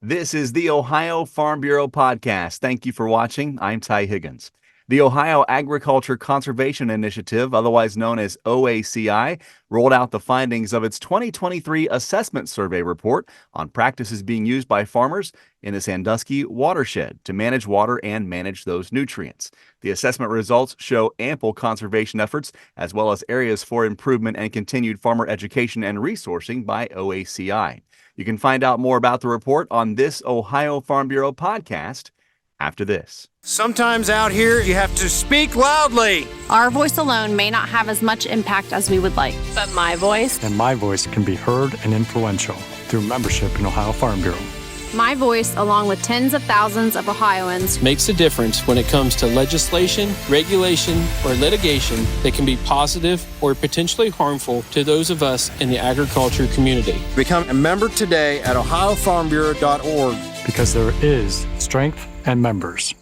This is the Ohio Farm Bureau podcast. Thank you for watching. I'm Ty Higgins. The Ohio Agriculture Conservation Initiative, otherwise known as OACI, rolled out the findings of its 2023 assessment survey report on practices being used by farmers in the Sandusky watershed to manage water and manage those nutrients. The assessment results show ample conservation efforts as well as areas for improvement and continued farmer education and resourcing by OACI. You can find out more about the report on this Ohio Farm Bureau podcast after this. Sometimes out here, you have to speak loudly. Our voice alone may not have as much impact as we would like, but my voice can be heard and influential through membership in Ohio Farm Bureau. My voice, along with tens of thousands of Ohioans, makes a difference when it comes to legislation, regulation, or litigation that can be positive or potentially harmful to those of us in the agriculture community. Become a member today at ohiofarmbureau.org. Because there is strength and members.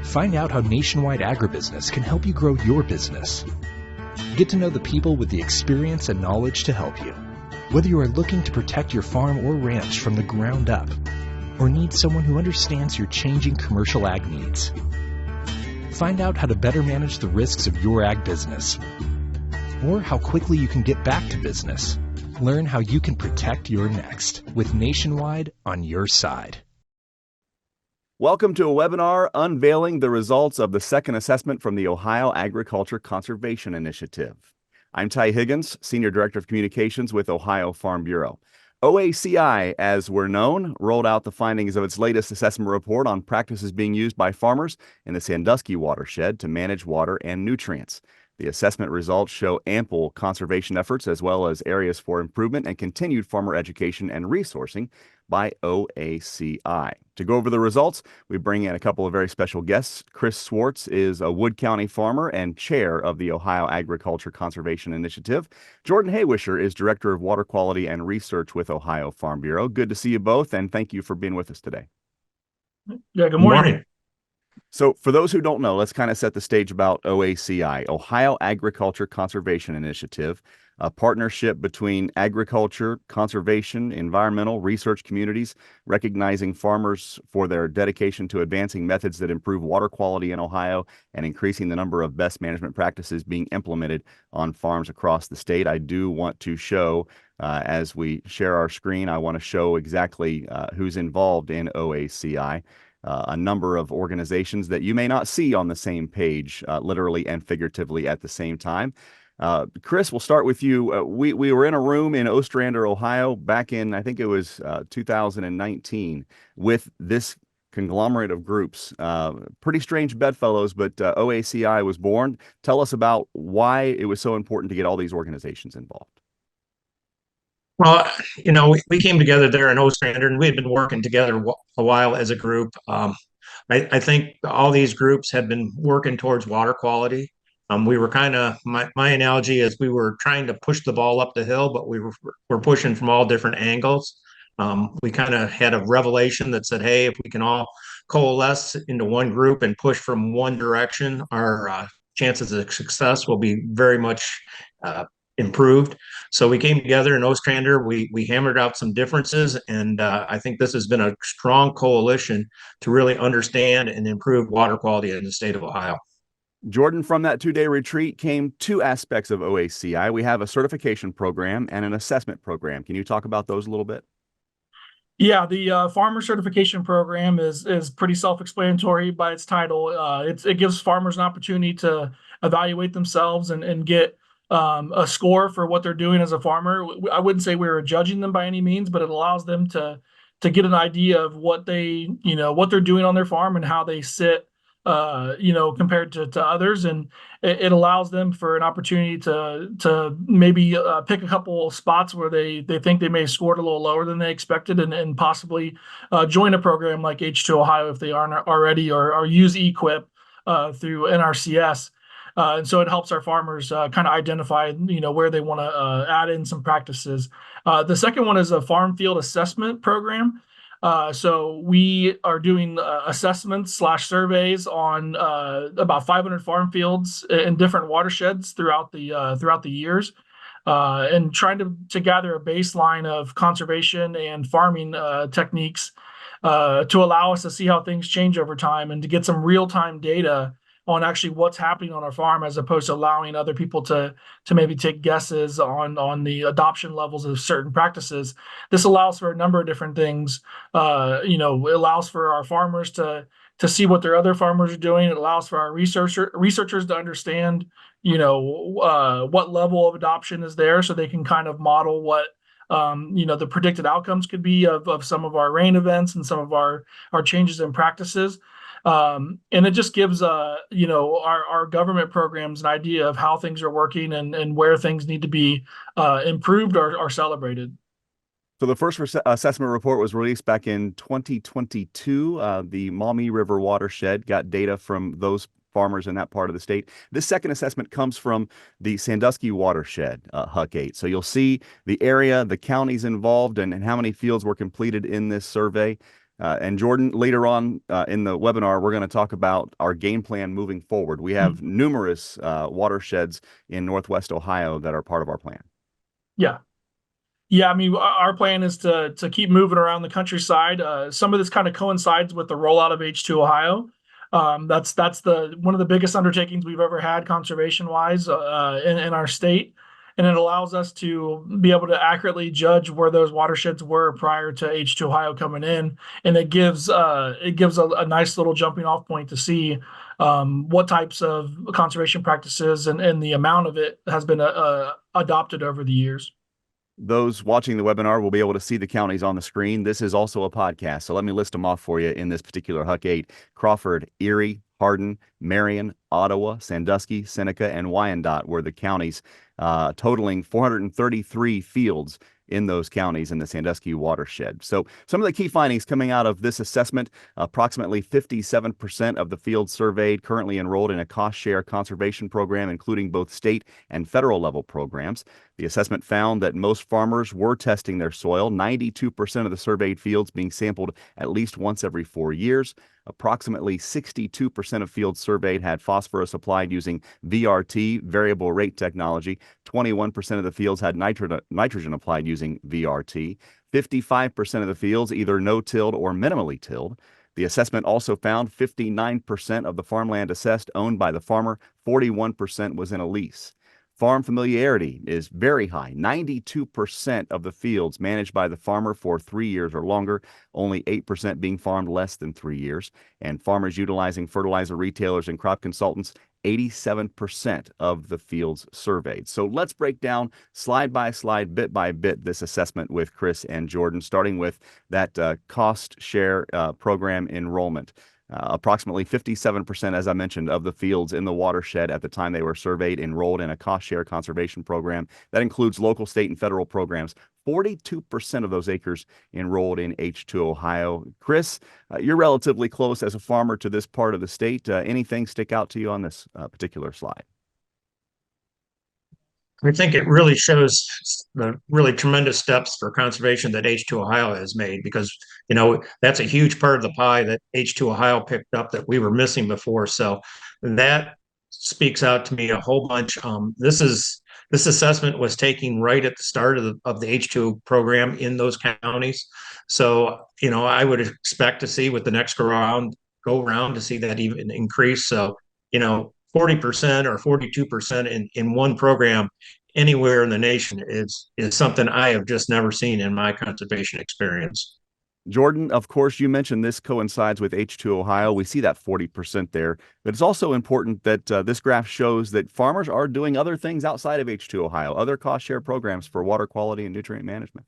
Find out how Nationwide Agribusiness can help you grow your business. Get to know the people with the experience and knowledge to help you. Whether you are looking to protect your farm or ranch from the ground up, or need someone who understands your changing commercial ag needs. Find out how to better manage the risks of your ag business, or how quickly you can get back to business. Learn how you can protect your next with Nationwide on your side. Welcome to a webinar unveiling the results of the second assessment from the Ohio Agriculture Conservation Initiative. I'm Ty Higgins, Senior Director of Communications with Ohio Farm Bureau. OACI, as we're known, rolled out the findings of its latest assessment report on practices being used by farmers in the Sandusky watershed to manage water and nutrients. The assessment results show ample conservation efforts as well as areas for improvement and continued farmer education and resourcing by OACI. To go over the results, we bring in a couple of very special guests. Chris Swartz is a Wood County farmer and chair of the Ohio Agriculture Conservation Initiative. Jordan Haywisher is Director of Water Quality and Research with Ohio Farm Bureau. Good to see you both, and thank you for being with us today. Yeah, good morning. So for those who don't know, let's kind of set the stage about OACI, Ohio Agriculture Conservation Initiative, a partnership between agriculture, conservation, environmental, research communities, recognizing farmers for their dedication to advancing methods that improve water quality in Ohio and increasing the number of best management practices being implemented on farms across the state. I do want to show, as we share our screen, I want to show exactly who's involved in OACI. A number of organizations that you may not see on the same page, literally and figuratively at the same time. Chris, we'll start with you. We were in a room in Ostrander, Ohio, back in, I think it was 2019, with this conglomerate of groups. Pretty strange bedfellows, but OACI was born. Tell us about why it was so important to get all these organizations involved. Well, we came together there in Ostrander, and we had been working together a while as a group. I think all these groups had been working towards water quality. We were kind of, my analogy is we were trying to push the ball up the hill, but we were pushing from all different angles. We kind of had a revelation that said, hey, if we can all coalesce into one group and push from one direction, our chances of success will be very much improved. So we came together in Ostrander, we hammered out some differences, and I think this has been a strong coalition to really understand and improve water quality in the state of Ohio. Jordan, from that two-day retreat came two aspects of OACI. We have a certification program and an assessment program. Can you talk about those a little bit? Yeah, the farmer certification program is pretty self-explanatory by its title. It gives farmers an opportunity to evaluate themselves and get a score for what they're doing as a farmer. I wouldn't say we were judging them by any means, but it allows them to get an idea of what what they're doing on their farm and how they sit compared to others, and it allows them for an opportunity to maybe pick a couple spots where they think they may have scored a little lower than they expected, and possibly join a program like H2 Ohio if they aren't already, or use EQIP through NRCS. And so it helps our farmers kind of identify, where they want to add in some practices. The second one is a farm field assessment program. So we are doing assessments/surveys on about 500 farm fields in different watersheds throughout the years. and trying to gather a baseline of conservation and farming techniques to allow us to see how things change over time and to get some real-time data on actually what's happening on our farm, as opposed to allowing other people to maybe take guesses on the adoption levels of certain practices. This allows for a number of different things. It allows for our farmers to see what their other farmers are doing. It allows for our researchers to understand, what level of adoption is there, so they can kind of model what the predicted outcomes could be of some of our rain events and some of our changes in practices. And it just gives our government programs an idea of how things are working and where things need to be improved or celebrated. So the first assessment report was released back in 2022. The Maumee River watershed got data from those farmers in that part of the state. This second assessment comes from the Sandusky watershed, HUC 8. So you'll see the area, the counties involved, and how many fields were completed in this survey. And Jordan, later on in the webinar, we're going to talk about our game plan moving forward. We have numerous watersheds in Northwest Ohio that are part of our plan. Yeah. Yeah, I mean, our plan is to keep moving around the countryside. Some of this kind of coincides with the rollout of H2 Ohio. That's one of the biggest undertakings we've ever had conservation-wise in our state. And it allows us to be able to accurately judge where those watersheds were prior to H2 Ohio coming in, and it gives a nice little jumping off point to see what types of conservation practices and the amount of it has been adopted over the years. Those watching the webinar will be able to see the counties on the screen. This is also a podcast, so let me list them off for you in this particular HUC 8. Crawford, Erie, Hardin, Marion, Ottawa, Sandusky, Seneca, and Wyandotte were the counties, totaling 433 fields in those counties in the Sandusky watershed. So some of the key findings coming out of this assessment: approximately 57% of the fields surveyed currently enrolled in a cost share conservation program, including both state and federal level programs. The assessment found that most farmers were testing their soil, 92% of the surveyed fields being sampled at least once every 4 years. Approximately 62% of fields surveyed had phosphorus applied using VRT, variable rate technology. 21% of the fields had nitrogen applied using VRT. 55% of the fields either no-tilled or minimally tilled. The assessment also found 59% of the farmland assessed owned by the farmer, 41% was in a lease. Farm familiarity is very high. 92% of the fields managed by the farmer for 3 years or longer, only 8% being farmed less than 3 years. And farmers utilizing fertilizer retailers and crop consultants, 87% of the fields surveyed. So let's break down slide by slide, bit by bit, this assessment with Chris and Jordan, starting with that cost share program enrollment. Approximately 57%, as I mentioned, of the fields in the watershed at the time they were surveyed enrolled in a cost share conservation program. That includes local, state, and federal programs. 42% of those acres enrolled in H2 Ohio. Chris, you're relatively close as a farmer to this part of the state. Anything stick out to you on this particular slide? I think it really shows the really tremendous steps for conservation that H2 Ohio has made, because, that's a huge part of the pie that H2 Ohio picked up that we were missing before. So that speaks out to me a whole bunch. This assessment was taken right at the start of the H2 program in those counties. So, I would expect to see with the next go around to see that even increase. So, 40% or 42% in one program anywhere in the nation is something I have just never seen in my conservation experience. Jordan, of course, you mentioned this coincides with H2 Ohio. We see that 40% there, but it's also important that this graph shows that farmers are doing other things outside of H2 Ohio, other cost share programs for water quality and nutrient management.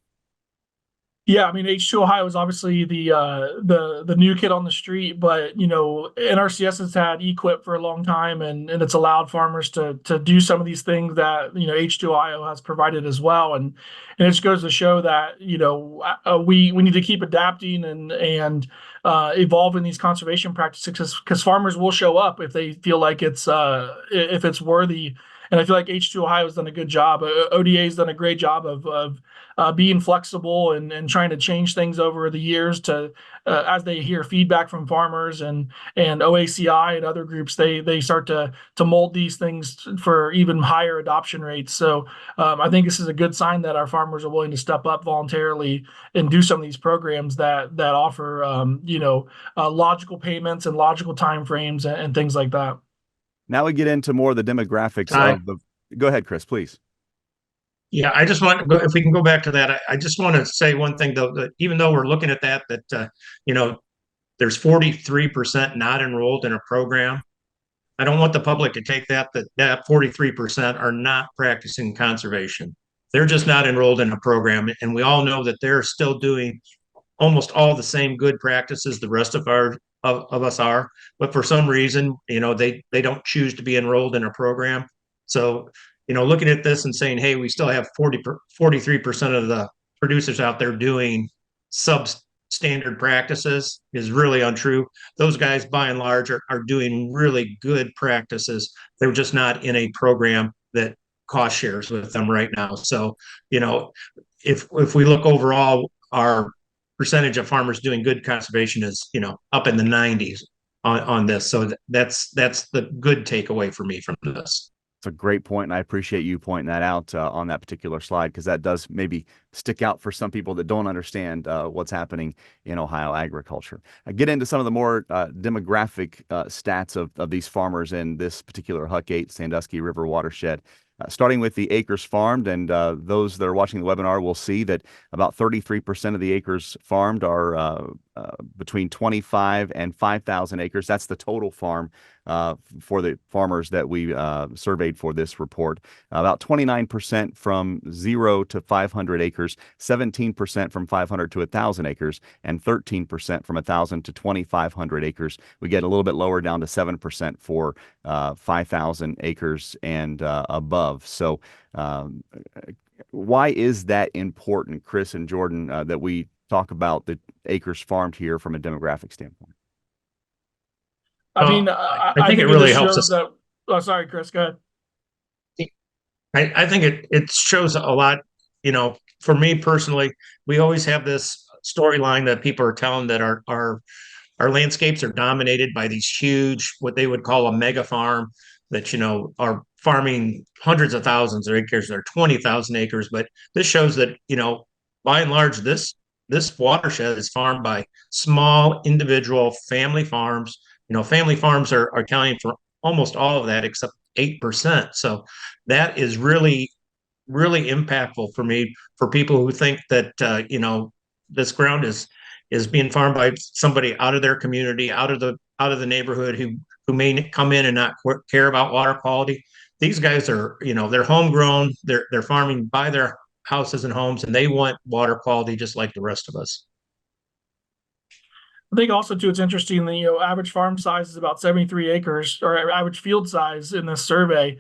Yeah, I mean, H2 Ohio is obviously the new kid on the street, but NRCS has had EQIP for a long time, and it's allowed farmers to do some of these things that H2 Ohio has provided as well, and it just goes to show that we need to keep adapting and evolving these conservation practices, because farmers will show up if they feel like it's worthy And I feel like H2 Ohio has done a good job. ODA has done a great job of being flexible and trying to change things over the years to as they hear feedback from farmers and OACI and other groups, they start to mold these things for even higher adoption rates. So I think this is a good sign that our farmers are willing to step up voluntarily and do some of these programs that offer logical payments and logical timeframes and things like that. Now we get into more of the demographics of the. Go ahead, Chris, please. Yeah, I just want to go, if we can go back to that, I just want to say one thing though, that even though we're looking at that, there's 43% not enrolled in a program. I don't want the public to take that 43% are not practicing conservation. They're just not enrolled in a program. And we all know that they're still doing almost all the same good practices the rest of us are, but for some reason, they don't choose to be enrolled in a program. So, looking at this and saying, hey, we still have 43% of the producers out there doing substandard practices is really untrue. Those guys, by and large, are doing really good practices. They're just not in a program that cost shares with them right now. So, if we look overall, our percentage of farmers doing good conservation is, up in the 90s on this. So that's the good takeaway for me from this. It's a great point, and I appreciate you pointing that out on that particular slide, because that does maybe stick out for some people that don't understand what's happening in Ohio agriculture. I get into some of the more demographic stats of these farmers in this particular Huck 8 Sandusky River watershed. Starting with the acres farmed, and those that are watching the webinar will see that about 33% of the acres farmed are between 25 and 5,000 acres. That's the total farm for the farmers that we surveyed for this report. About 29% from 0 to 500 acres, 17% from 500 to 1,000 acres, and 13% from 1,000 to 2,500 acres. We get a little bit lower down to 7% for 5,000 acres and above. So why is that important, Chris and Jordan, that we talk about the acres farmed here from a demographic standpoint? I mean, I think it really helps us. Oh, sorry, Chris, go ahead. I think it shows a lot. For me personally, we always have this storyline that people are telling that our landscapes are dominated by these huge, what they would call a mega farm that, are farming hundreds of thousands of acres. They're 20,000 acres. But this shows that, by and large, this watershed is farmed by small individual family farms. Family farms are accounting for almost all of that except 8%. So that is really, really impactful for me, for people who think that, this ground is being farmed by somebody out of their community, out of the neighborhood who may come in and not care about water quality. These guys are, they're homegrown. They're farming by their houses and homes, and they want water quality just like the rest of us. I think also too, it's interesting that, average farm size is about 73 acres, or average field size in this survey.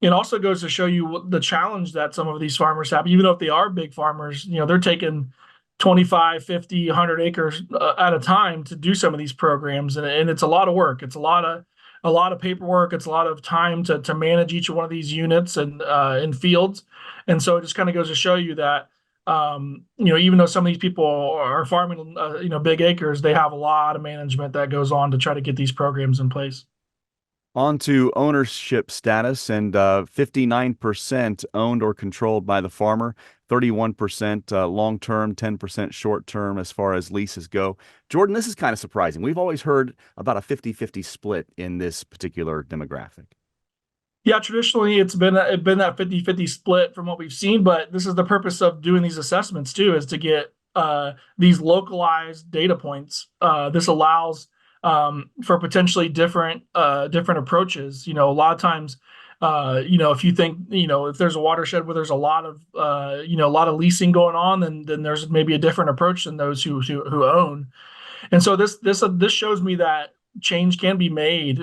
It also goes to show you the challenge that some of these farmers have, even though if they are big farmers, they're taking 25, 50, 100 acres at a time to do some of these programs. And it's a lot of work. It's a lot of paperwork. It's a lot of time to manage each one of these units and in fields. And so it just kind of goes to show you that, even though some of these people are farming, big acres, they have a lot of management that goes on to try to get these programs in place. On to ownership status, and 59% owned or controlled by the farmer, 31% long-term, 10% short-term as far as leases go. Jordan, this is kind of surprising. We've always heard about a 50-50 split in this particular demographic. Yeah, traditionally it's been that 50-50 split from what we've seen, but this is the purpose of doing these assessments too, is to get these localized data points. This allows for potentially different approaches. A lot of times, if you think, if there's a watershed where there's a lot of leasing going on, then there's maybe a different approach than those who own. And so this shows me that change can be made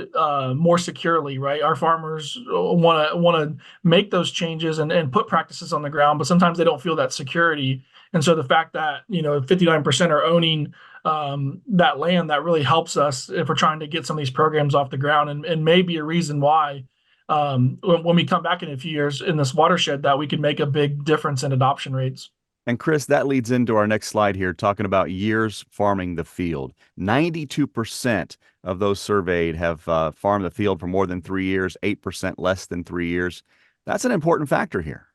more securely, right? Our farmers want to make those changes and put practices on the ground, but sometimes they don't feel that security. And so the fact that 59% are owning that land, that really helps us if we're trying to get some of these programs off the ground, and may be a reason why when we come back in a few years in this watershed, that we can make a big difference in adoption rates. And Chris, that leads into our next slide here, talking about years farming the field. 92% of those surveyed have farmed the field for more than 3 years, 8% less than 3 years. That's an important factor here.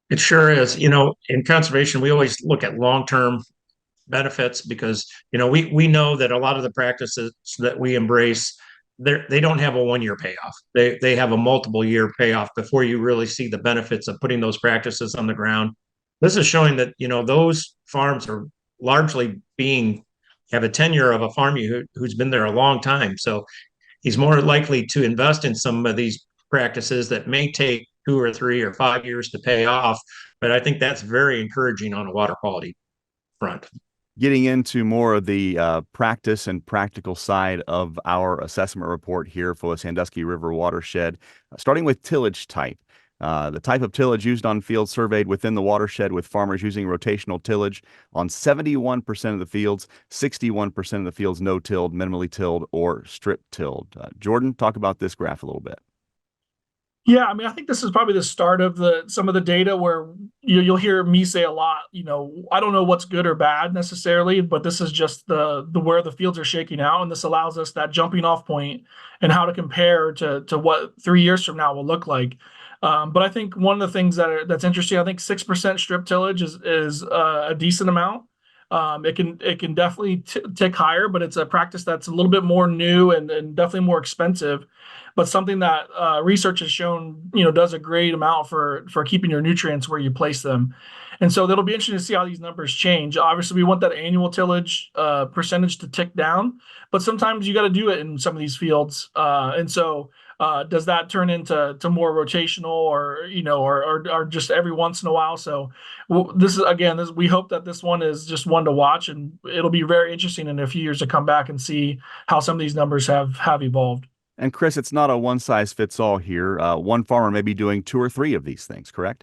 It sure is. In conservation, we always look at long-term benefits because, we know that a lot of the practices that we embrace, they don't have a 1 year payoff. They have a multiple year payoff before you really see the benefits of putting those practices on the ground. This is showing that, those farms are largely have a tenure of a farmer who's been there a long time. So he's more likely to invest in some of these practices that may take 2 or 3 or 5 years to pay off. But I think that's very encouraging on a water quality front. Getting into more of the practice and practical side of our assessment report here for the Sandusky River watershed, starting with tillage type. The type of tillage used on fields surveyed within the watershed, with farmers using rotational tillage on 71% of the fields, 61% of the fields no-tilled, minimally tilled, or strip-tilled. Jordan, talk about this graph a little bit. Yeah, I think this is probably the start of some of the data where you'll hear me say a lot, I don't know what's good or bad necessarily, but this is just the where the fields are shaking out, and this allows us that jumping off point and how to compare to what 3 years from now will look like. But I think one of the things that's interesting, I think 6% strip tillage is a decent amount. It can definitely tick higher, but it's a practice that's a little bit more new and definitely more expensive, but something that research has shown, does a great amount for keeping your nutrients where you place them. And so that'll be interesting to see how these numbers change. Obviously, we want that annual tillage percentage to tick down, but sometimes you got to do it in some of these fields. And so does that turn into more rotational or just every once in a while? So we hope that this one is just one to watch, and it'll be very interesting in a few years to come back and see how some of these numbers have evolved. And Chris, it's not a one size fits all here. One farmer may be doing 2 or 3 of these things, correct?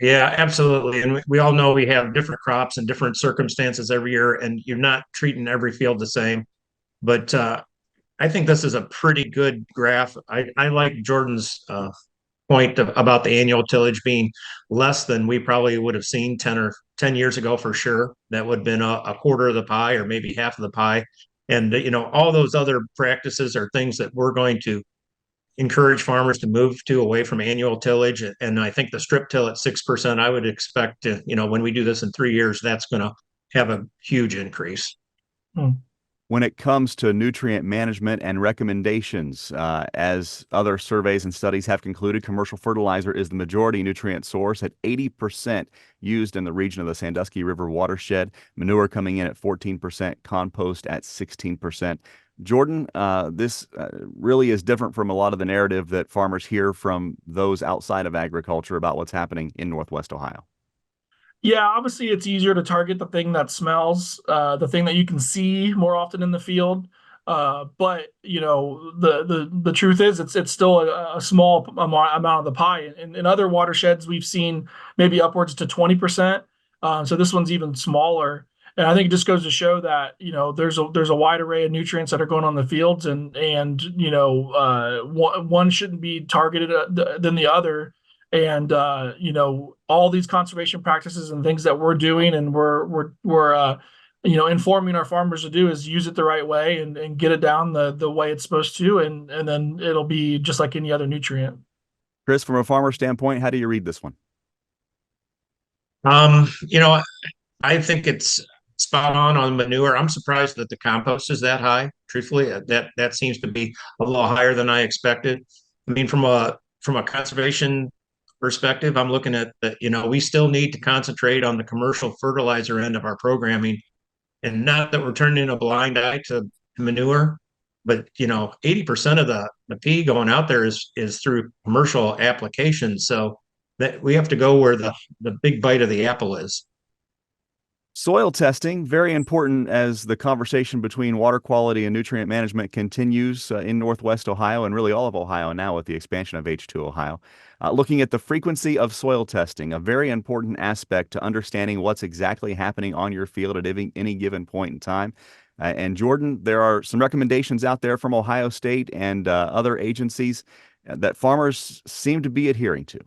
Yeah, absolutely. And we all know we have different crops and different circumstances every year, and you're not treating every field the same. But I think this is a pretty good graph. I like Jordan's point about the annual tillage being less than we probably would have seen 10 years ago for sure. That would have been a quarter of the pie or maybe half of the pie. And, all those other practices are things that we're going to encourage farmers to move to away from annual tillage. And I think the strip till at 6%, I would expect to, when we do this in 3 years, that's going to have a huge increase. When it comes to nutrient management and recommendations, as other surveys and studies have concluded, commercial fertilizer is the majority nutrient source at 80% used in the region of the Sandusky River watershed, manure coming in at 14%, compost at 16%. Jordan, this really is different from a lot of the narrative that farmers hear from those outside of agriculture about what's happening in Northwest Ohio. Yeah, obviously it's easier to target the thing that smells, the thing that you can see more often in the field. But the truth is it's still a small amount of the pie. In other watersheds, we've seen maybe upwards to 20%. So this one's even smaller. And I think it just goes to show that, there's a wide array of nutrients that are going on in the fields, and one shouldn't be targeted than the other. And all these conservation practices and things that we're doing and we're informing our farmers to do is use it the right way and get it down the way it's supposed to, and then it'll be just like any other nutrient. Chris, from a farmer standpoint, how do you read this one? I think it's spot on manure. I'm surprised that the compost is that high. Truthfully, that seems to be a little higher than I expected. I mean, from a conservation perspective, I'm looking at that, we still need to concentrate on the commercial fertilizer end of our programming, and not that we're turning a blind eye to manure, but 80% of the pea going out there is through commercial applications. So that we have to go where the big bite of the apple is. Soil testing, very important as the conversation between water quality and nutrient management continues in Northwest Ohio and really all of Ohio now with the expansion of H2 Ohio. Looking at the frequency of soil testing, a very important aspect to understanding what's exactly happening on your field at any given point in time. And Jordan, there are some recommendations out there from Ohio State and other agencies that farmers seem to be adhering to.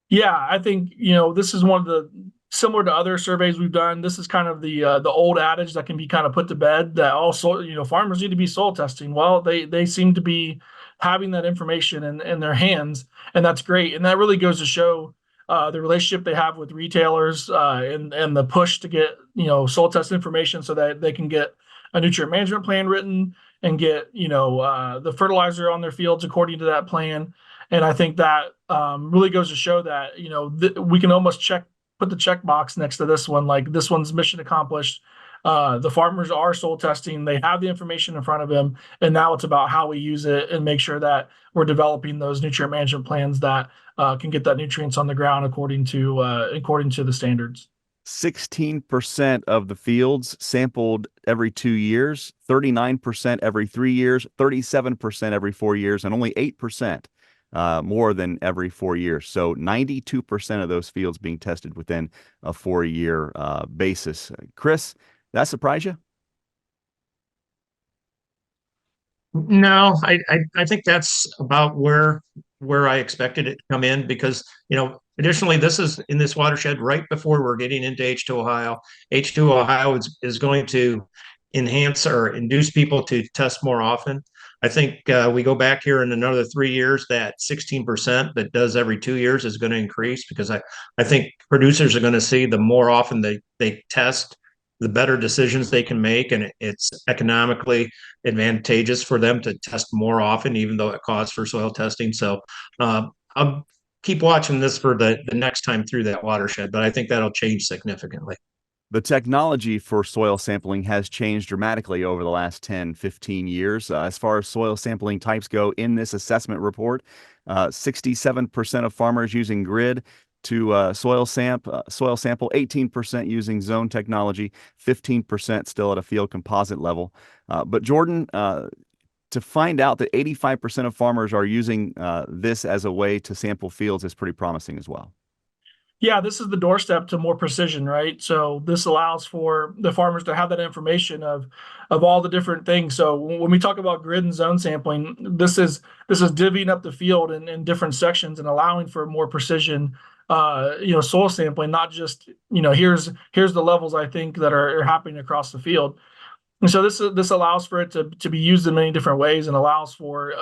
Yeah, I think, you know, this is one of the similar to other surveys we've done. This is kind of the old adage that can be kind of put to bed that also, you know, farmers need to be soil testing. Well, they seem to be having that information in their hands, and that's great. And that really goes to show the relationship they have with retailers and the push to get, you know, soil test information so that they can get a nutrient management plan written and get, you know, the fertilizer on their fields according to that plan. And I think that really goes to show that, you know, we can almost put the check box next to this one, like this one's mission accomplished. The farmers are soil testing. They have the information in front of them. And now it's about how we use it and make sure that we're developing those nutrient management plans that can get that nutrients on the ground according to the standards. 16% of the fields sampled every 2 years, 39% every 3 years, 37% every 4 years, and only 8% more than every 4 years. So 92% of those fields being tested within a 4-year basis. Chris, that surprise you? No, I think that's about where I expected it to come in because, you know, additionally, this is in this watershed right before we're getting into H2 Ohio. H2 Ohio is going to enhance or induce people to test more often. I think we go back here in another 3 years, that 16% that does every 2 years is going to increase because I think producers are going to see the more often they test, the better decisions they can make, and it's economically advantageous for them to test more often, even though it costs for soil testing. So I'll keep watching this for the next time through that watershed, but I think that'll change significantly. The technology for soil sampling has changed dramatically over the last 10, 15 years. As far as soil sampling types go in this assessment report, 67% of farmers using grid to soil sample, 18% using zone technology, 15% still at a field composite level. But Jordan, to find out that 85% of farmers are using this as a way to sample fields is pretty promising as well. Yeah, this is the doorstep to more precision, right? So this allows for the farmers to have that information of all the different things. So when we talk about grid and zone sampling, this is divvying up the field in different sections and allowing for more precision, you know, soil sampling, not just, you know, here's the levels I think that are happening across the field. And so this allows for it to be used in many different ways and allows for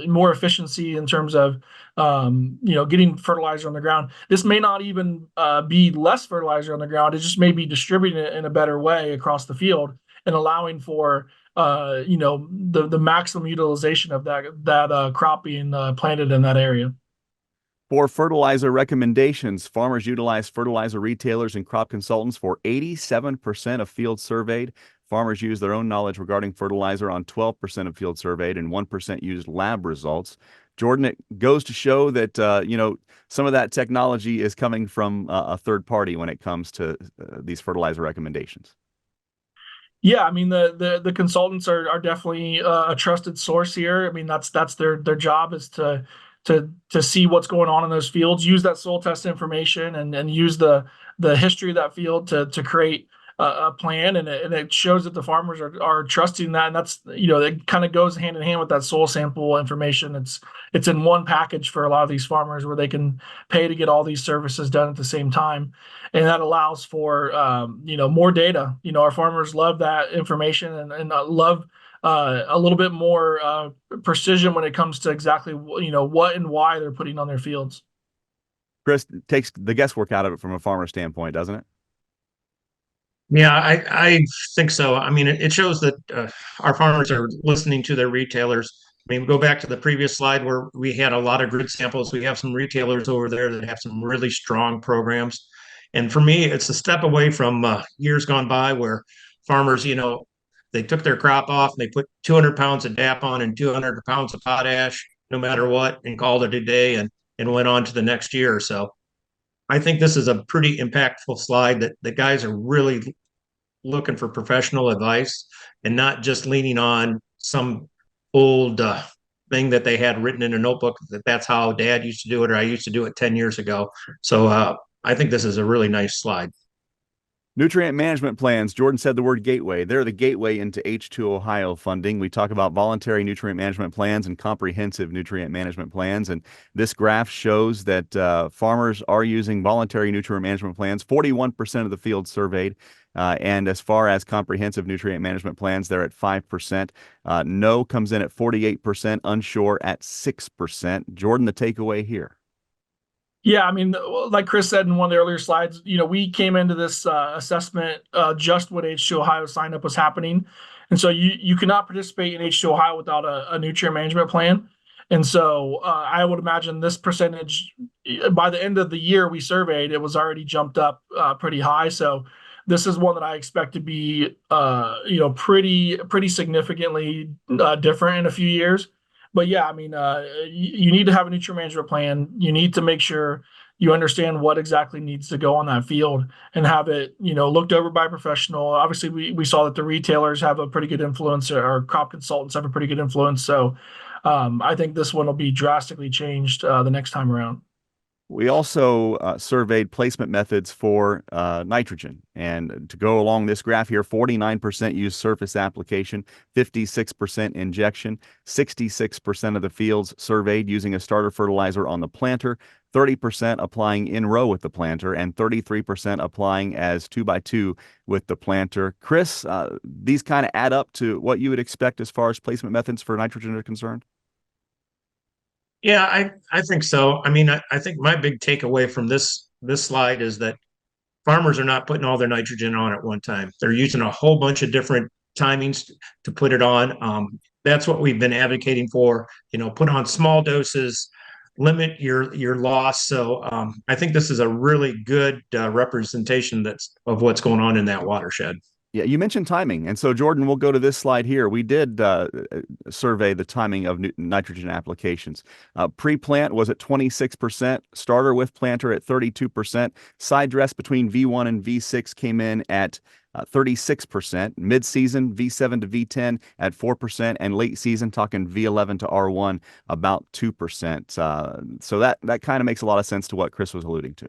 more efficiency in terms of you know, getting fertilizer on the ground. This may not even be less fertilizer on the ground. It just may be distributing it in a better way across the field and allowing for you know, the maximum utilization of that crop being planted in that area. For fertilizer recommendations, farmers utilize fertilizer retailers and crop consultants for 87% of fields surveyed. Farmers use their own knowledge regarding fertilizer on 12% of fields surveyed, and 1% used lab results. Jordan, it goes to show that you know, some of that technology is coming from a third party when it comes to these fertilizer recommendations. Yeah, I mean the consultants are definitely a trusted source here. I mean that's their job is to see what's going on in those fields, use that soil test information and use the history of that field to create a plan, and it shows that the farmers are trusting that, and that's, you know, it kind of goes hand in hand with that soil sample information. It's in one package for a lot of these farmers where they can pay to get all these services done at the same time, and that allows for you know, more data. You know, our farmers love that information and love a little bit more precision when it comes to exactly, you know, what and why they're putting on their fields. Chris, takes the guesswork out of it from a farmer standpoint, doesn't it? Yeah, I think so. I mean, it shows that our farmers are listening to their retailers. I mean, go back to the previous slide where we had a lot of grid samples. We have some retailers over there that have some really strong programs. And for me, it's a step away from years gone by where farmers, you know, they took their crop off and they put 200 pounds of DAP on and 200 pounds of potash, no matter what, and called it a day and went on to the next year. So I think this is a pretty impactful slide that the guys are really looking for professional advice and not just leaning on some old thing that they had written in a notebook that's how dad used to do it or I used to do it 10 years ago. So I think this is a really nice slide. Nutrient management plans. Jordan said the word gateway. They're the gateway into H2 Ohio funding. We talk about voluntary nutrient management plans and comprehensive nutrient management plans. And this graph shows that farmers are using voluntary nutrient management plans, 41% of the field surveyed. And as far as comprehensive nutrient management plans, they're at 5%. No comes in at 48%, unsure at 6%. Jordan, the takeaway here. Yeah, I mean, like Chris said in one of the earlier slides, we came into this assessment just when H2 Ohio sign up was happening. And so you cannot participate in H2 Ohio without a nutrient management plan. And so I would imagine this percentage, by the end of the year we surveyed, it was already jumped up pretty high. So this is one that I expect to be, pretty significantly different in a few years. But yeah, I mean, you need to have a nutrient management plan. You need to make sure you understand what exactly needs to go on that field and have it, looked over by a professional. Obviously, we saw that the retailers have a pretty good influence, or crop consultants have a pretty good influence. So I think this one will be drastically changed the next time around. We also surveyed placement methods for nitrogen. And to go along this graph here, 49% use surface application, 56% injection, 66% of the fields surveyed using a starter fertilizer on the planter, 30% applying in row with the planter, and 33% applying as 2x2 with the planter. Chris, these kind of add up to what you would expect as far as placement methods for nitrogen are concerned? Yeah, I think so. I mean, I think my big takeaway from this slide is that farmers are not putting all their nitrogen on at one time. They're using a whole bunch of different timings to put it on. That's what we've been advocating for. Put on small doses, limit your loss. So I think this is a really good representation of what's going on in that watershed. Yeah, you mentioned timing. And so, Jordan, we'll go to this slide here. We did survey the timing of nitrogen applications. Pre-plant was at 26%, starter with planter at 32%, side dress between V1 and V6 came in at 36%, mid-season V7 to V10 at 4%, and late season, talking V11 to R1, about 2%. So that kind of makes a lot of sense to what Chris was alluding to.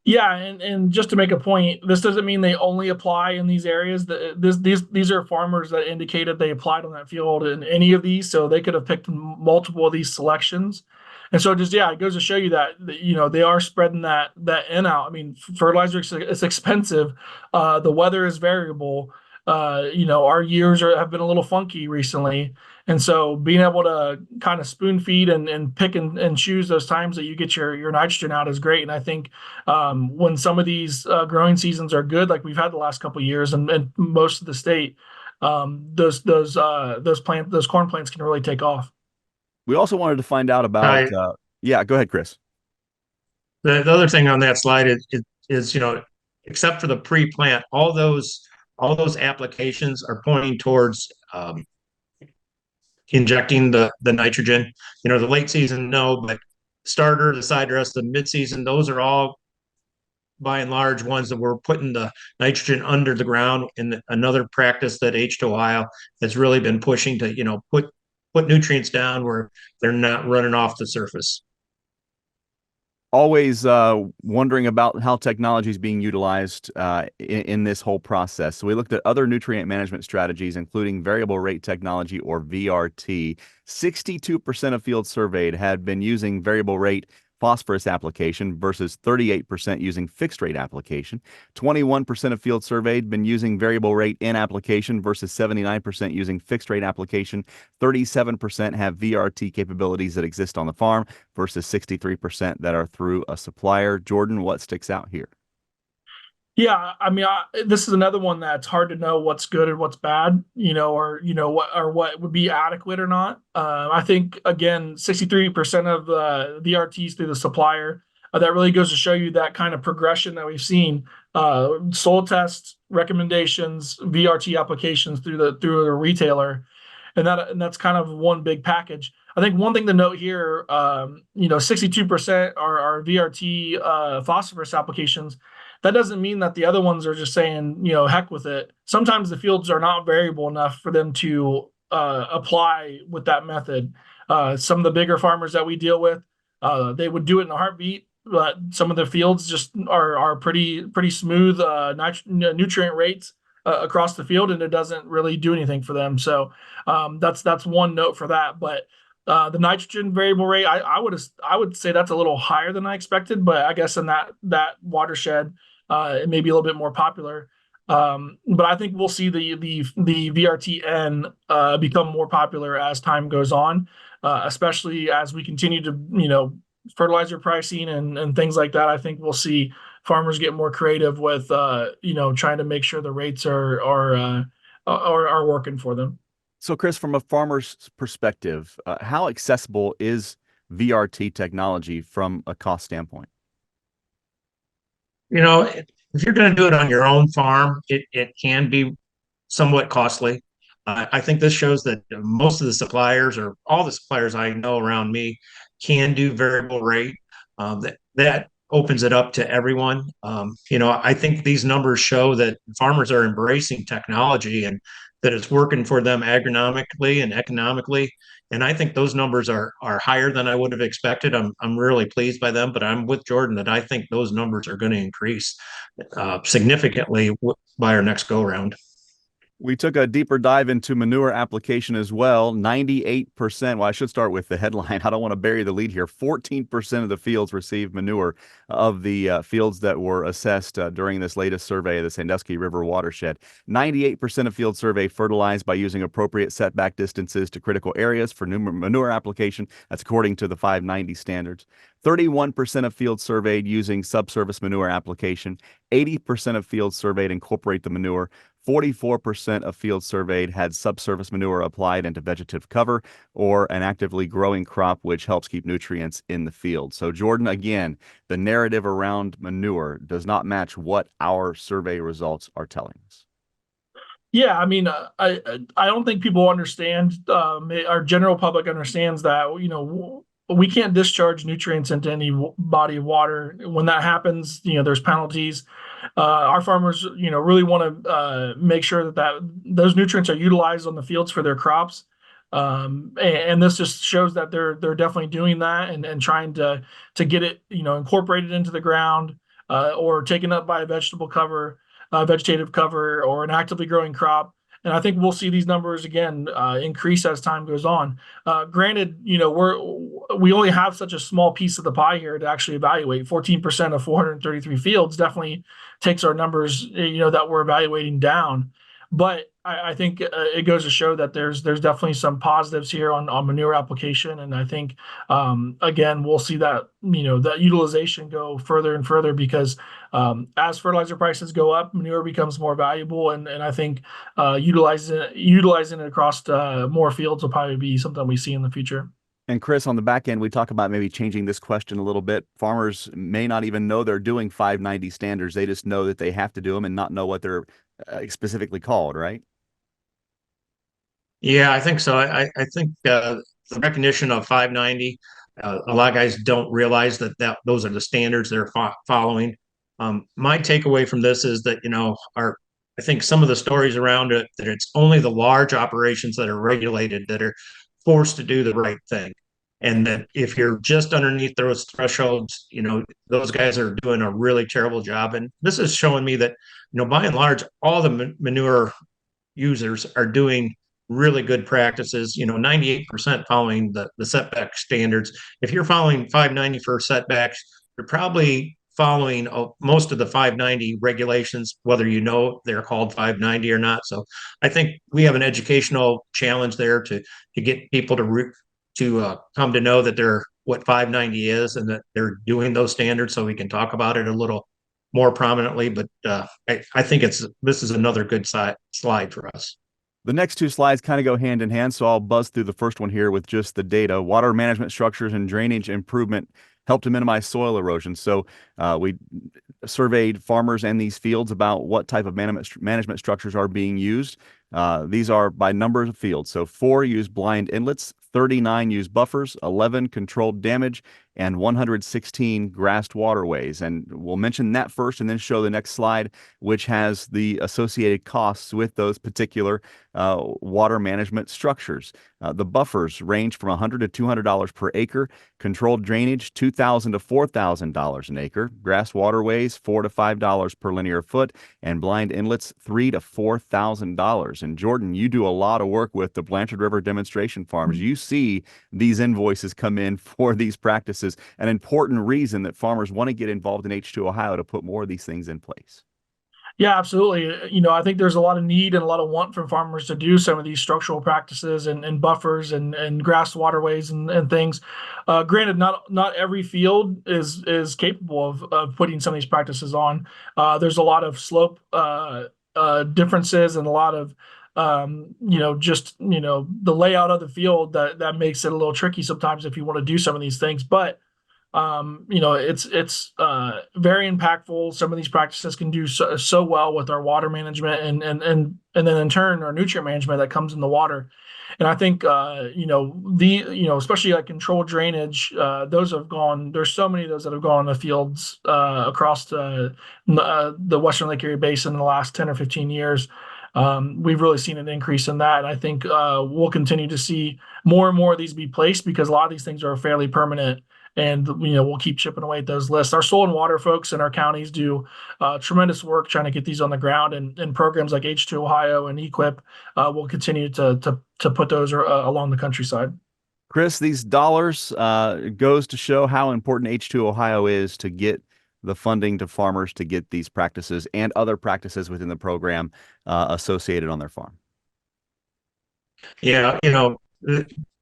Yeah, and just to make a point, this doesn't mean they only apply in these areas. These are farmers that indicated they applied on that field in any of these, so they could have picked multiple of these selections. And so it goes to show you that they are spreading that N out. I mean, fertilizer is expensive. The weather is variable. Our years have been a little funky recently. And so being able to kind of spoon feed and pick and choose those times that you get your nitrogen out is great. And I think when some of these growing seasons are good, like we've had the last couple of years and most of the state, those corn plants can really take off. We also wanted to find out about, yeah, go ahead, Chris. The other thing on that slide is except for the pre-plant, all those applications are pointing towards injecting the nitrogen. The late season, no, but starter, the side dress, the mid-season, those are all by and large ones that we're putting the nitrogen under the ground. And another practice that H2 Ohio has really been pushing to, put nutrients down where they're not running off the surface. Always wondering about how technology is being utilized in this whole process. So we looked at other nutrient management strategies, including variable rate technology, or VRT. 62% of fields surveyed had been using variable rate phosphorus application versus 38% using fixed rate application. 21% of fields surveyed been using variable rate in application versus 79% using fixed rate application. 37% have VRT capabilities that exist on the farm versus 63% that are through a supplier. Jordan, what sticks out here? Yeah, I mean, this is another one that's hard to know what's good and what's bad, what would be adequate or not. I think, again, 63% of the VRTs through the supplier, that really goes to show you that kind of progression that we've seen. Soil tests, recommendations, VRT applications through the retailer, and that's kind of one big package. I think one thing to note here, 62% are VRT phosphorus applications. That doesn't mean that the other ones are just saying, heck with it. Sometimes the fields are not variable enough for them to apply with that method. Some of the bigger farmers that we deal with, they would do it in a heartbeat. some of the fields just are pretty smooth nutrient rates across the field, and it doesn't really do anything for them. So that's one note for that. But the nitrogen variable rate, I would say that's a little higher than I expected, but I guess in that watershed, it may be a little bit more popular. But I think we'll see the VRTN become more popular as time goes on, especially as we continue to fertilizer pricing and things like that. I think we'll see farmers get more creative with trying to make sure the rates are working for them. So, Chris, from a farmer's perspective, how accessible is VRT technology from a cost standpoint? If you're going to do it on your own farm, it can be somewhat costly. I think this shows that most of the suppliers, or all the suppliers I know around me, can do variable rate. That opens it up to everyone. I think these numbers show that farmers are embracing technology and that it's working for them agronomically and economically. And I think those numbers are higher than I would have expected. I'm really pleased by them, but I'm with Jordan that I think those numbers are going to increase significantly by our next go round. We took a deeper dive into manure application as well. 98%. Well, I should start with the headline. I don't want to bury the lead here. 14% of the fields received manure of the fields that were assessed during this latest survey of the Sandusky River watershed. 98% of fields surveyed fertilized by using appropriate setback distances to critical areas for manure application. That's according to the 590 standards. 31% of fields surveyed using subsurface manure application. 80% of fields surveyed incorporate the manure. 44% of fields surveyed had subsurface manure applied into vegetative cover or an actively growing crop, which helps keep nutrients in the field. So, Jordan, again, the narrative around manure does not match what our survey results are telling us. Yeah, I mean, I don't think people understand. Our general public understands that we can't discharge nutrients into any body of water. When that happens, there's penalties. Our farmers, really want to make sure that those nutrients are utilized on the fields for their crops. And this just shows that they're definitely doing that and trying to get it, incorporated into the ground or taken up by a vegetative cover or an actively growing crop. And I think we'll see these numbers again increase as time goes on. Granted, we only have such a small piece of the pie here to actually evaluate. 14% of 433 fields definitely takes our numbers, that we're evaluating down. But I think it goes to show that there's definitely some positives here on manure application, and I think again we'll see that that utilization go further and further because as fertilizer prices go up, manure becomes more valuable, and I think utilizing it across more fields will probably be something we see in the future. And Chris, on the back end, we talk about maybe changing this question a little bit. Farmers may not even know they're doing 590 standards. They just know that they have to do them and not know what they're specifically called, right? Yeah, I think so. I think the recognition of 590, a lot of guys don't realize that those are the standards they're following. My takeaway from this is that, I think some of the stories around it, that it's only the large operations that are regulated that are forced to do the right thing. And that if you're just underneath those thresholds, those guys are doing a really terrible job. And this is showing me that, by and large, all the manure users are doing really good practices, 98% following the setback standards. If you're following 590 for setbacks, you're probably following most of the 590 regulations, whether they're called 590 or not. So I think we have an educational challenge there to get people to come to know that what 590 is and that they're doing those standards, so we can talk about it a little more prominently. But I think this is another good slide for us. The next two slides kind of go hand in hand, so I'll buzz through the first one here with just the data. Water management structures and drainage improvement help to minimize soil erosion. So we surveyed farmers and these fields about what type of management structures are being used. These are by number of fields. So 4 use blind inlets, 39 use buffers, 11 controlled damage, and 116 grassed waterways. And we'll mention that first and then show the next slide, which has the associated costs with those particular water management structures. The buffers range from $100 to $200 per acre, controlled drainage $2,000 to $4,000 an acre, grass waterways $4 to $5 per linear foot, and blind inlets $3,000 to $4,000. And Jordan, you do a lot of work with the Blanchard River demonstration farms. You see these invoices come in for these practices, an important reason that farmers want to get involved in H2 Ohio to put more of these things in place. Yeah, absolutely. I think there's a lot of need and a lot of want from farmers to do some of these structural practices and buffers and grass waterways and things. Granted, not every field is capable of putting some of these practices on. There's a lot of slope differences and a lot of the layout of the field that makes it a little tricky sometimes if you want to do some of these things. But it's very impactful. Some of these practices can do so well with our water management and then in turn our nutrient management that comes in the water. And I think especially like controlled drainage, those have gone. There's so many of those that have gone in the fields across the Western Lake Erie Basin in the last 10 or 15 years. We've really seen an increase in that. And I think we'll continue to see more and more of these be placed because a lot of these things are fairly permanent. And, we'll keep chipping away at those lists. Our soil and water folks in our counties do tremendous work trying to get these on the ground, and programs like H2 Ohio and EQIP will continue to put those along the countryside. Chris, these dollars goes to show how important H2 Ohio is to get the funding to farmers to get these practices and other practices within the program associated on their farm. Yeah,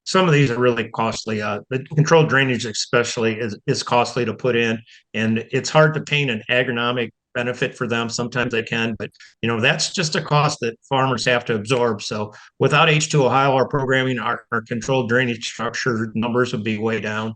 some of these are really costly. The controlled drainage especially is costly to put in, and it's hard to paint an agronomic benefit for them. Sometimes they can, but that's just a cost that farmers have to absorb. So without H2 Ohio, our programming, our controlled drainage structure numbers would be way down.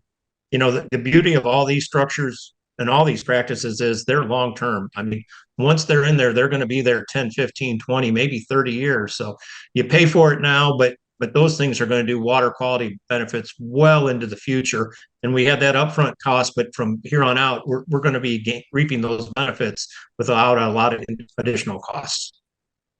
The beauty of all these structures and all these practices is they're long term. I mean, once they're in there, they're going to be there 10, 15, 20, maybe 30 years. So you pay for it now, but those things are going to do water quality benefits well into the future. And we had that upfront cost, but from here on out, we're going to be reaping those benefits without a lot of additional costs.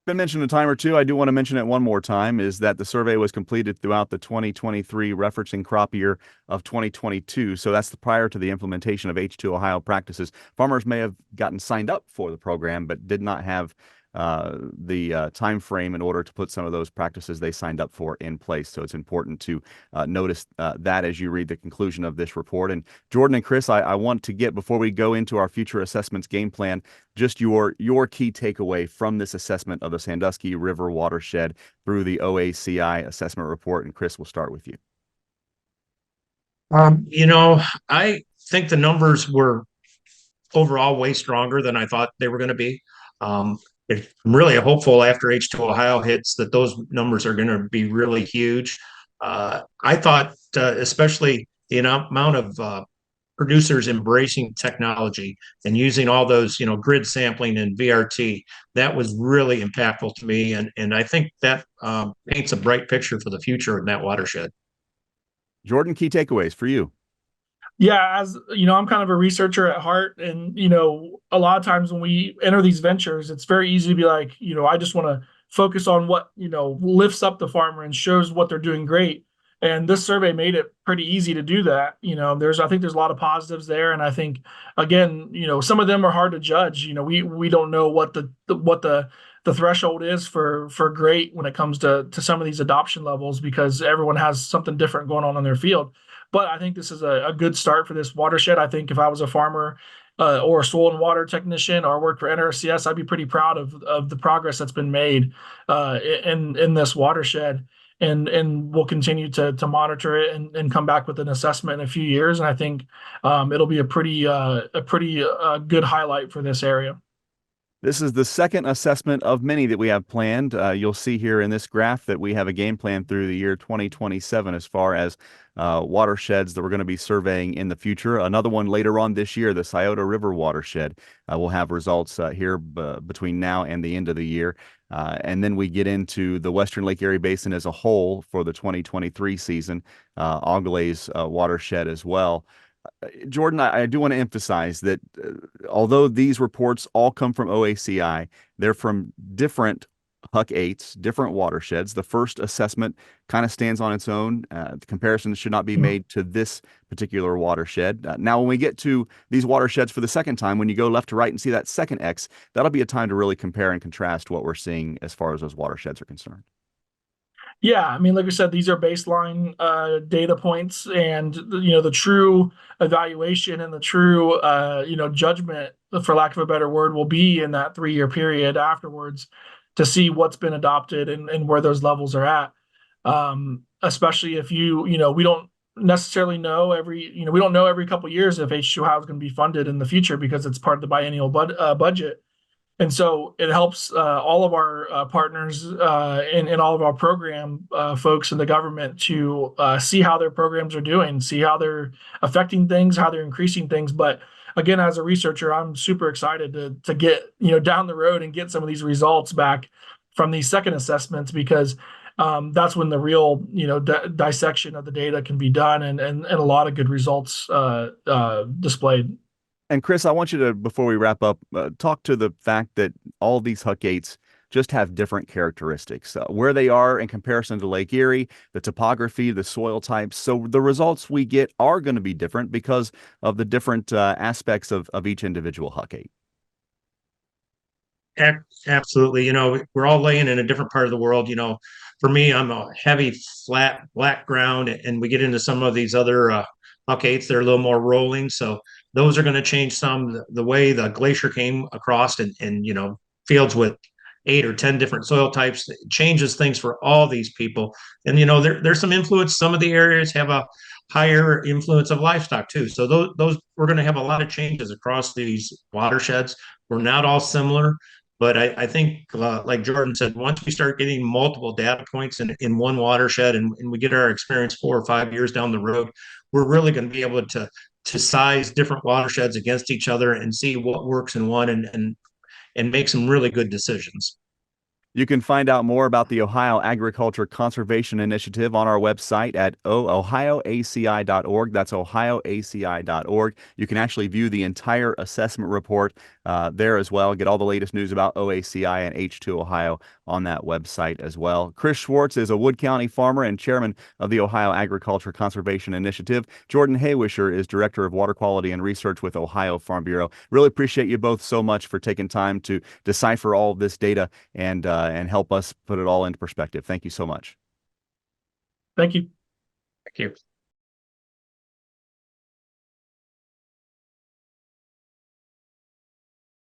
Been mentioned a time or two. I do want to mention it one more time, is that the survey was completed throughout the 2023 referencing crop year of 2022. So that's prior to the implementation of H2 Ohio practices. Farmers may have gotten signed up for the program, but did not have the time frame in order to put some of those practices they signed up for in place. So it's important to notice that as you read the conclusion of this report. And Jordan and Chris, I want to get, before we go into our future assessments game plan, just your key takeaway from this assessment of the Sandusky River watershed through the OACI assessment report. And Chris, we'll start with you. I think the numbers were overall way stronger than I thought they were going to be. I'm really hopeful after H2 Ohio hits that those numbers are going to be really huge. I thought especially the amount of producers embracing technology and using all those, grid sampling and VRT, that was really impactful to me. And I think that paints a bright picture for the future in that watershed. Jordan, key takeaways for you. Yeah, as I'm kind of a researcher at heart, and a lot of times when we enter these ventures, it's very easy to be like, I just want to focus on what lifts up the farmer and shows what they're doing great. And this survey made it pretty easy to do that. I think there's a lot of positives there, and I think again, some of them are hard to judge. We don't know what the threshold is for great when it comes to some of these adoption levels, because everyone has something different going on in their field. But I think this is a good start for this watershed. I think if I was a farmer or a soil and water technician or worked for NRCS, I'd be pretty proud of the progress that's been made in this watershed. And we'll continue to monitor it and come back with an assessment in a few years. And I think it'll be a pretty good highlight for this area. This is the second assessment of many that we have planned. You'll see here in this graph that we have a game plan through the year 2027 as far as watersheds that we're going to be surveying in the future. Another one later on this year, the Scioto River watershed. We'll have results here between now and the end of the year. And then we get into the Western Lake Erie Basin as a whole for the 2023 season, Auglaize watershed as well. Jordan, I do want to emphasize that although these reports all come from OACI, they're from different Huck 8s, different watersheds. The first assessment kind of stands on its own. The comparison should not be made to this particular watershed. Now, when we get to these watersheds for the second time, when you go left to right and see that second X, that'll be a time to really compare and contrast what we're seeing as far as those watersheds are concerned. Yeah, I mean, like I said, these are baseline data points, and the true evaluation and the true judgment, for lack of a better word, will be in that 3-year period afterwards to see what's been adopted and where those levels are at. Especially if we don't necessarily know we don't know every couple of years if H2O is going to be funded in the future because it's part of the biennial budget. And so it helps all of our partners and all of our program folks in the government to see how their programs are doing, see how they're affecting things, how they're increasing things. But again, as a researcher, I'm super excited to get down the road and get some of these results back from these second assessments, because that's when the real dissection of the data can be done and a lot of good results displayed. And Chris, I want you to, before we wrap up, talk to the fact that all these Huck 8s just have different characteristics, where they are in comparison to Lake Erie, the topography, the soil types. So the results we get are going to be different because of the different aspects of each individual Huck 8. Absolutely. We're all laying in a different part of the world. For me, I'm a heavy, flat, black ground, and we get into some of these other Huck 8s. They're a little more rolling. So those are going to change some. The way the glacier came across and fields with 8 or 10 different soil types, it changes things for all these people. And, there's some influence. Some of the areas have a higher influence of livestock too. So those we're going to have a lot of changes across these watersheds. We're not all similar. But I think, like Jordan said, once we start getting multiple data points in one watershed and we get our experience 4 or 5 years down the road, we're really going to be able to size different watersheds against each other and see what works in one and make some really good decisions. You can find out more about the Ohio Agriculture Conservation Initiative on our website at ohioaci.org. That's ohioaci.org. You can actually view the entire assessment report there as well. Get all the latest news about OACI and H2 Ohio on that website as well. Chris Schwartz is a Wood County farmer and chairman of the Ohio Agriculture Conservation Initiative. Jordan Haywisher is director of water quality and research with Ohio Farm Bureau. Really appreciate you both so much for taking time to decipher all of this data and help us put it all into perspective. Thank you so much. Thank you. Thank you.